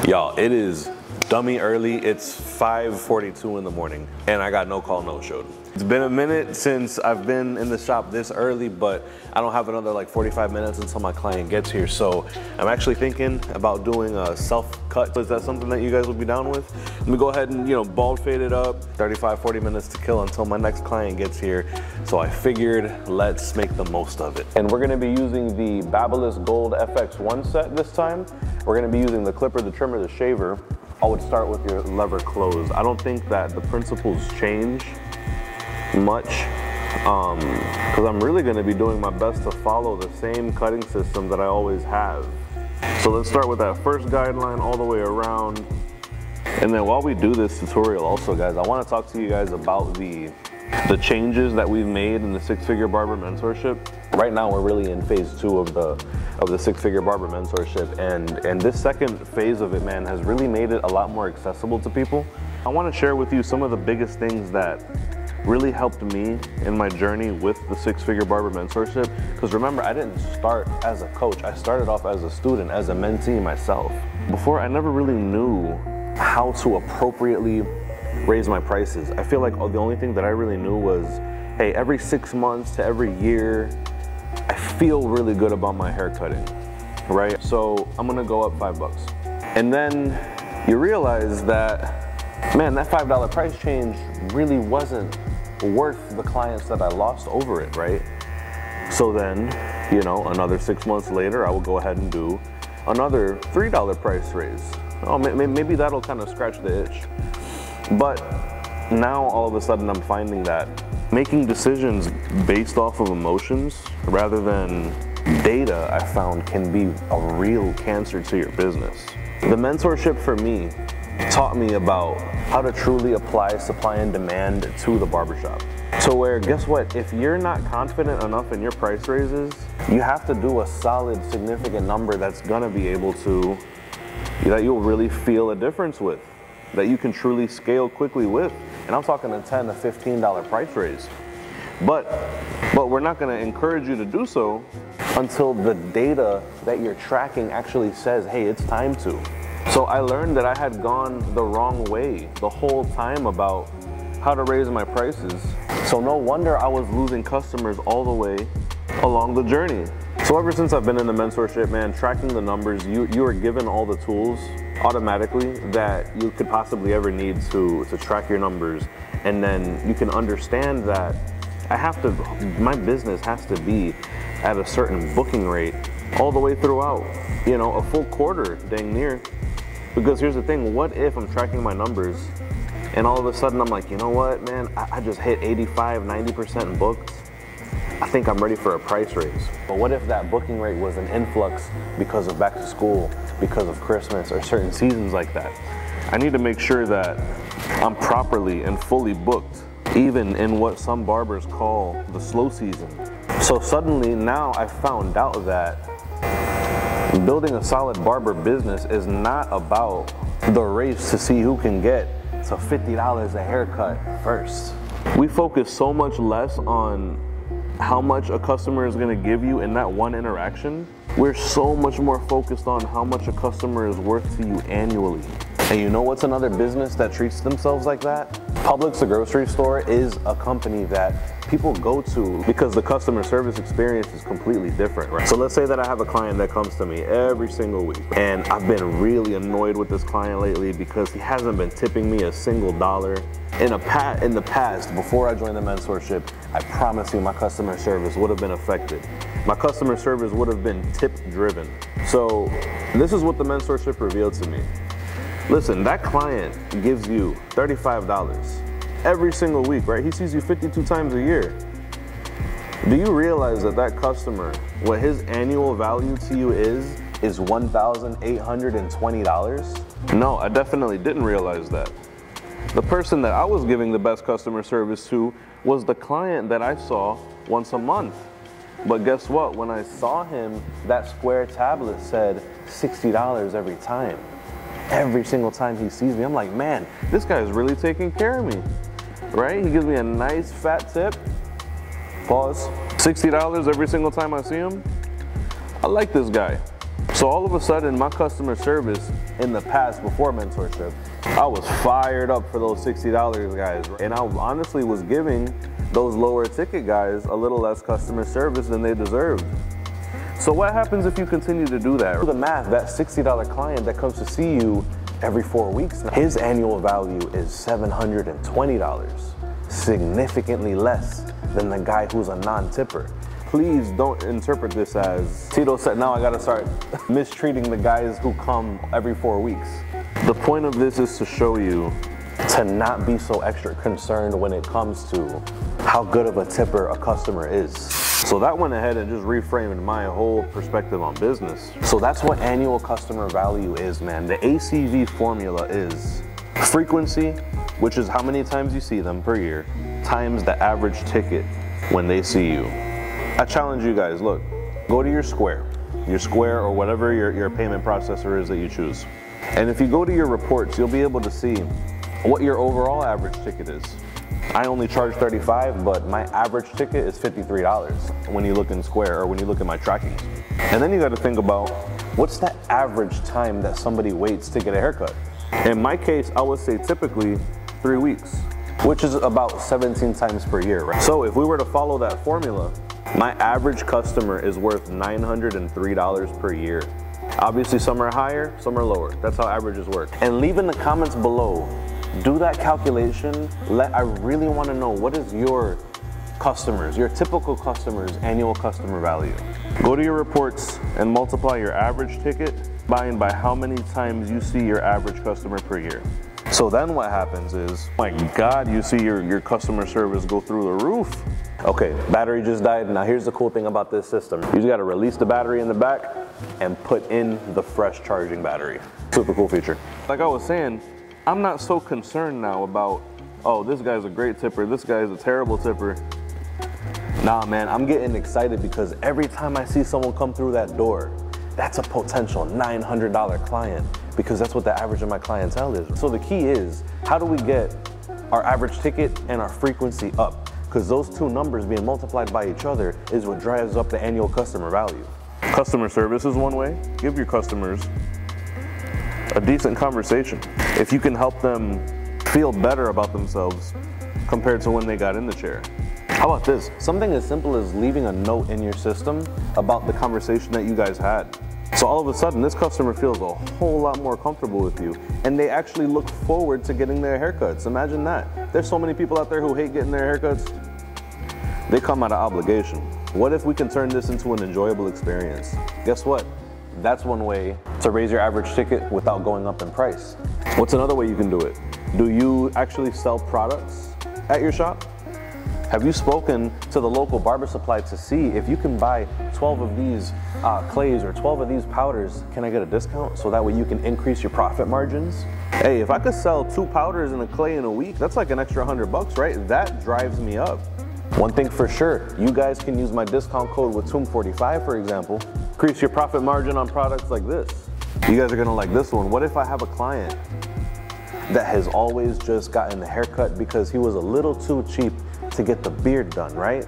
Y'all, it is dummy early. It's 5:42 in the morning and I got no call, no showed. It's been a minute since I've been in the shop this early, but I don't have another like 45 minutes until my client gets here. So I'm actually thinking about doing a self-cut. Is that something that you guys would be down with? Let me go ahead and, bald fade it up, 35-40 minutes to kill until my next client gets here. So I figured let's make the most of it. And we're gonna be using the Babyliss Gold FX1 set this time. We're gonna be using the clipper, the trimmer, the shaver. I would start with your lever closed. I don't think that the principles change much because I'm really going to be doing my best to follow the same cutting system that I always have. So let's start with that first guideline all the way around. And then while we do this tutorial also, guys, I want to talk to you guys about the changes that we've made in the Six Figure Barber Mentorship. Right now we're really in phase 2 of the Six Figure Barber Mentorship, and this second phase of it, man, has really made it a lot more accessible to people. I want to share with you some of the biggest things that really helped me in my journey with the Six Figure Barber Mentorship. Because remember, I didn't start as a coach. I started off as a student, as a mentee myself. Before, I never really knew how to appropriately raise my prices. I feel like the only thing that I really knew was, hey, every 6 months to every year, I feel really good about my hair cutting, right? So I'm gonna go up $5. And then you realize that, man, that $5 price change really wasn't worth the clients that I lost over it, right? So then, another 6 months later, I will go ahead and do another $3 price raise. Oh, maybe that'll kind of scratch the itch. But now all of a sudden I'm finding that making decisions based off of emotions rather than data, I found, can be a real cancer to your business. The mentorship for me taught me about how to truly apply supply and demand to the barbershop. So where, guess what, if you're not confident enough in your price raises, you have to do a solid, significant number that's gonna be able to, that you'll really feel a difference with, that you can truly scale quickly with. And I'm talking a $10 to $15 price raise. But we're not gonna encourage you to do so until the data that you're tracking actually says, hey, it's time to. So I learned that I had gone the wrong way the whole time about how to raise my prices. So no wonder I was losing customers all the way along the journey. So ever since I've been in the mentorship, man, tracking the numbers, you are given all the tools automatically that you could possibly ever need to track your numbers. And then you can understand that my business has to be at a certain booking rate all the way throughout, a full quarter, dang near. Because here's the thing, what if I'm tracking my numbers and all of a sudden I'm like, you know what, man, I just hit 85, 90% booked. I think I'm ready for a price raise. But what if that booking rate was an influx because of back to school, because of Christmas, or certain seasons like that? I need to make sure that I'm properly and fully booked, even in what some barbers call the slow season. So suddenly now I found out that building a solid barber business is not about the race to see who can get to $50 a haircut first. We focus so much less on how much a customer is going to give you in that one interaction. We're so much more focused on how much a customer is worth to you annually. And you know what's another business that treats themselves like that? Publix, the grocery store, is a company that people go to because the customer service experience is completely different, right? So let's say that I have a client that comes to me every single week, and I've been really annoyed with this client lately because he hasn't been tipping me a single dollar. In the past, before I joined the mentorship, I promise you my customer service would have been affected. My customer service would have been tip driven. So this is what the mentorship revealed to me. Listen, that client gives you $35 every single week, right? He sees you 52 times a year. Do you realize that customer, what his annual value to you is $1,820? No, I definitely didn't realize that. The person that I was giving the best customer service to was the client that I saw once a month. But guess what? When I saw him, that square tablet said $60 every time. Every single time he sees me, I'm like, man, this guy is really taking care of me, right? He gives me a nice fat tip. Pause. $60 every single time I see him. I like this guy. So all of a sudden, my customer service in the past before mentorship, I was fired up for those $60 guys. And I honestly was giving those lower ticket guys a little less customer service than they deserved. So what happens if you continue to do that? Do the math, that $60 client that comes to see you every 4 weeks, his annual value is $720, significantly less than the guy who's a non-tipper. Please don't interpret this as Tito said, now I gotta start mistreating the guys who come every 4 weeks. The point of this is to show you to not be so extra concerned when it comes to how good of a tipper a customer is. So that went ahead and just reframed my whole perspective on business. So that's what annual customer value is, man. The ACV formula is frequency, which is how many times you see them per year, times the average ticket when they see you. I challenge you guys, look, go to your Square or whatever your payment processor is that you choose. And if you go to your reports, you'll be able to see what your overall average ticket is. I only charge $35, but my average ticket is $53 when you look in Square or when you look at my tracking. And then you gotta think about what's the average time that somebody waits to get a haircut. In my case, I would say typically 3 weeks, which is about 17 times per year, right? So if we were to follow that formula, my average customer is worth $903 per year. Obviously, some are higher, some are lower. That's how averages work. And leave in the comments below, do that calculation. I really want to know, what is your customers, your typical customers' annual customer value? Go to your reports and multiply your average ticket by how many times you see your average customer per year. So then what happens is, my God, you see your customer service go through the roof. Okay, battery just died. Now here's the cool thing about this system. You just gotta release the battery in the back and put in the fresh charging battery. Super cool feature. Like I was saying, I'm not so concerned now about, oh, this guy's a great tipper, this guy's a terrible tipper. Nah, man, I'm getting excited because every time I see someone come through that door, that's a potential $900 client, because that's what the average of my clientele is. So the key is, how do we get our average ticket and our frequency up? Because those two numbers being multiplied by each other is what drives up the annual customer value. Customer service is one way. Give your customers a decent conversation. If you can help them feel better about themselves compared to when they got in the chair. How about this? Something as simple as leaving a note in your system about the conversation that you guys had. So all of a sudden, this customer feels a whole lot more comfortable with you, and they actually look forward to getting their haircuts. Imagine that. There's so many people out there who hate getting their haircuts. They come out of obligation. What if we can turn this into an enjoyable experience? Guess what? That's one way to raise your average ticket without going up in price. What's another way you can do it? Do you actually sell products at your shop? Have you spoken to the local barber supply to see if you can buy 12 of these clays or 12 of these powders? Can I get a discount? So that way you can increase your profit margins. Hey, if I could sell 2 powders and a clay in a week, that's like an extra $100, right? That drives me up. One thing for sure, you guys can use my discount code with TOOM45, for example. Increase your profit margin on products like this. You guys are gonna like this one. What if I have a client that has always just gotten the haircut because he was a little too cheap to get the beard done, right?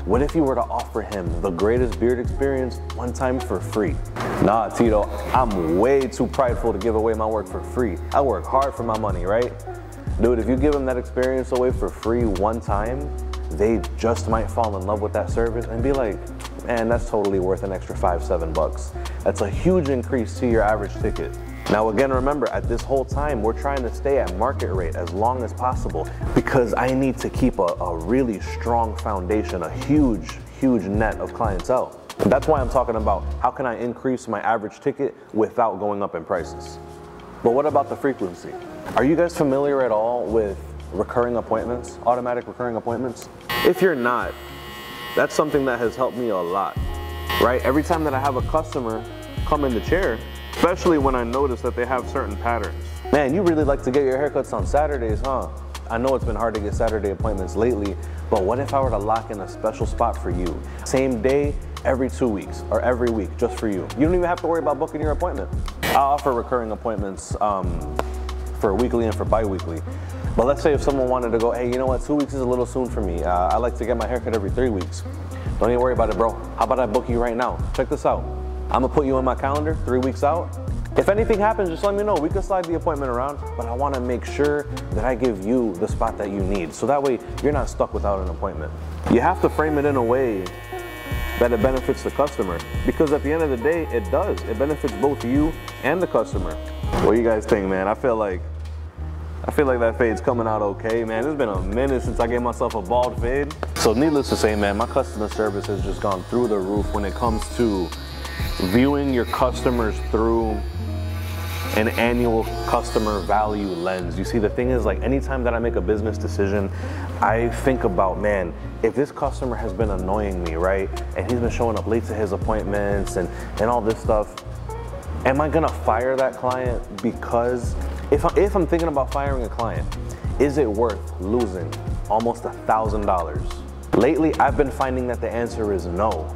What if you were to offer him the greatest beard experience one time for free? Nah, Tito, I'm way too prideful to give away my work for free. I work hard for my money, right? Dude, if you give them that experience away for free one time, they just might fall in love with that service and be like, man, that's totally worth an extra $5, $7. That's a huge increase to your average ticket. Now again, remember, at this whole time, we're trying to stay at market rate as long as possible because I need to keep a really strong foundation, a huge net of clientele. And that's why I'm talking about how can I increase my average ticket without going up in prices. But what about the frequency? Are you guys familiar at all with recurring appointments, automatic recurring appointments? If you're not, that's something that has helped me a lot, right? Every time that I have a customer come in the chair, especially when I notice that they have certain patterns. Man, you really like to get your haircuts on Saturdays, huh? I know it's been hard to get Saturday appointments lately, but what if I were to lock in a special spot for you? Same day, every 2 weeks, or every week, just for you. You don't even have to worry about booking your appointment. I offer recurring appointments for weekly and for bi-weekly. But let's say if someone wanted to go, hey, you know what, 2 weeks is a little soon for me. I like to get my haircut every 3 weeks. Don't even worry about it, bro. How about I book you right now? Check this out. I'm gonna put you on my calendar 3 weeks out. If anything happens, just let me know. We can slide the appointment around, but I want to make sure that I give you the spot that you need. So that way you're not stuck without an appointment. You have to frame it in a way that it benefits the customer, because at the end of the day, it does. It benefits both you and the customer. What do you guys think, man? I feel like that fade's coming out okay, man. It's been a minute since I gave myself a bald fade. So needless to say, man, my customer service has just gone through the roof when it comes to viewing your customers through an annual customer value lens. You see, the thing is, like, anytime that I make a business decision, I think about, man, if this customer has been annoying me, right? And he's been showing up late to his appointments and all this stuff, am I gonna fire that client? Because if I'm thinking about firing a client, is it worth losing almost $1,000? Lately, I've been finding that the answer is no.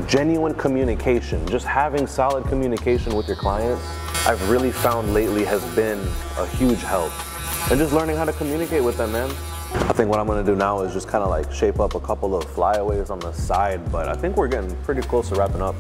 Genuine communication, just having solid communication with your clients, I've really found lately has been a huge help. And just learning how to communicate with them, man. I think what I'm gonna do now is just kind of like shape up a couple of flyaways on the side, but I think we're getting pretty close to wrapping up.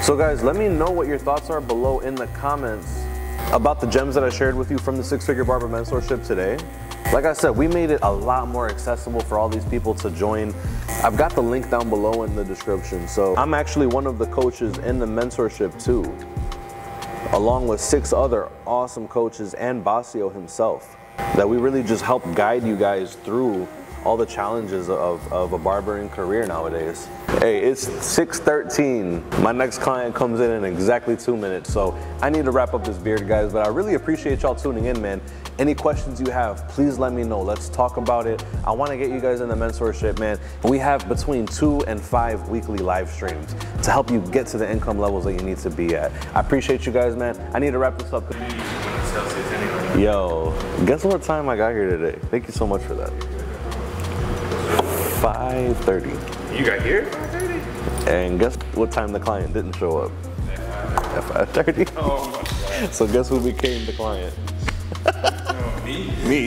So guys, let me know what your thoughts are below in the comments about the gems that I shared with you from the Six Figure Barber Mentorship today. Like I said, we made it a lot more accessible for all these people to join. I've got the link down below in the description. So I'm actually one of the coaches in the mentorship too, along with 6 other awesome coaches and Basio himself, that we really just help guide you guys through all the challenges of a barbering career nowadays. Hey, it's 6:13. My next client comes in exactly 2 minutes, so I need to wrap up this beard, guys, but I really appreciate y'all tuning in, man. Any questions you have, please let me know. Let's talk about it. I want to get you guys in the mentorship, man. We have between 2 and 5 weekly live streams to help you get to the income levels that you need to be at. I appreciate you guys, man. I need to wrap this up. Yo, guess what time I got here today? Thank you so much for that. 5:30. You got here at 5:30? And guess what time the client didn't show up? At 5:30. Oh my God. So guess who became the client? Me? Me.